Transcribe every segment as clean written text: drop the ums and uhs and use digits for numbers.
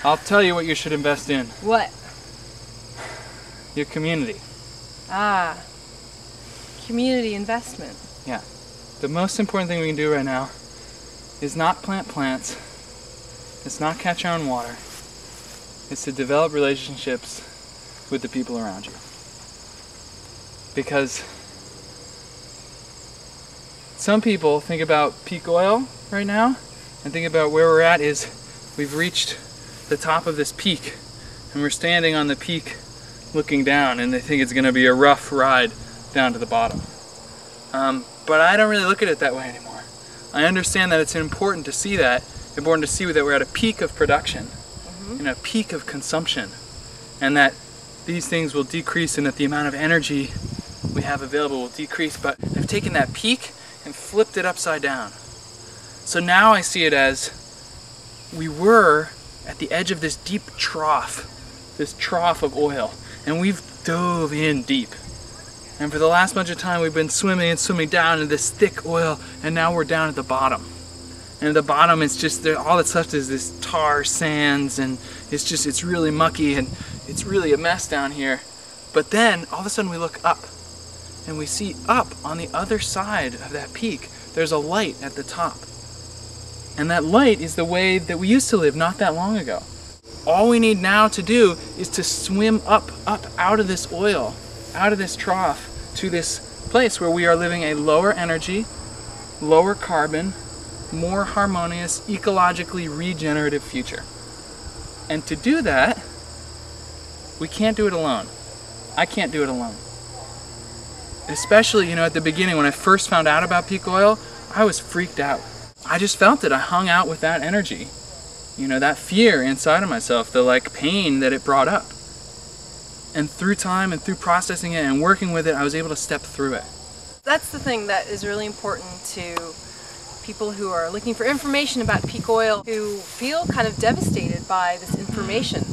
I'll tell you what you should invest in. What? Your community. Ah, community investment. Yeah. The most important thing we can do right now is not plant plants. It's not catch our own water. It's to develop relationships with the people around you. Because some people think about peak oil right now and think about where we're at is we've reached the top of this peak and we're standing on the peak looking down, and they think it's going to be a rough ride down to the bottom. But I don't really look at it that way anymore. I understand that it's important to see that, important to see that we're at a peak of production and a peak of consumption, and that these things will decrease and that the amount of energy we have available will decrease. But I've taken that peak and flipped it upside down. So now I see it as we were at the edge of this deep trough, this trough of oil, and we've dove in deep. And for the last bunch of time we've been swimming and swimming down in this thick oil, and now we're down at the bottom. And at the bottom it's just, all that's left is this tar sands, and it's really mucky and it's really a mess down here. But then all of a sudden we look up, and we see up on the other side of that peak, there's a light at the top. And that light is the way that we used to live not that long ago. All we need now to do is to swim up out of this oil, out of this trough, to this place where we are living a lower energy, lower carbon, more harmonious, ecologically regenerative future. And to do that, we can't do it alone. I can't do it alone. Especially, at the beginning when I first found out about peak oil, I was freaked out. I just felt it. I hung out with that energy. That fear inside of myself, the pain that it brought up. And through time and through processing it and working with it, I was able to step through it. That's the thing that is really important to people who are looking for information about peak oil, who feel kind of devastated by this information.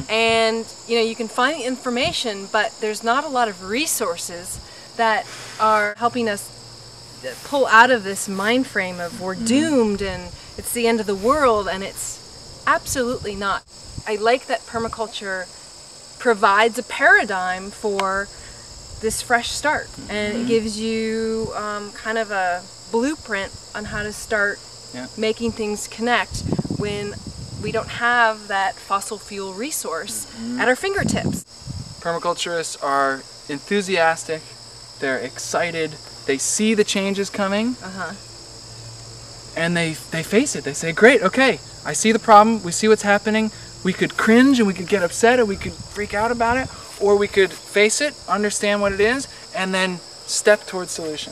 And you can find the information, but there's not a lot of resources that are helping us pull out of this mind frame of we're doomed and it's the end of the world, and it's absolutely not. I like that permaculture provides a paradigm for this fresh start, and it gives you kind of a blueprint on how to start making things connect when we don't have that fossil fuel resource at our fingertips. Permaculturists are enthusiastic, they're excited, they see the changes coming, and they face it. They say, great, okay, I see the problem, we see what's happening, we could cringe and we could get upset and we could freak out about it, or we could face it, understand what it is, and then step towards solution.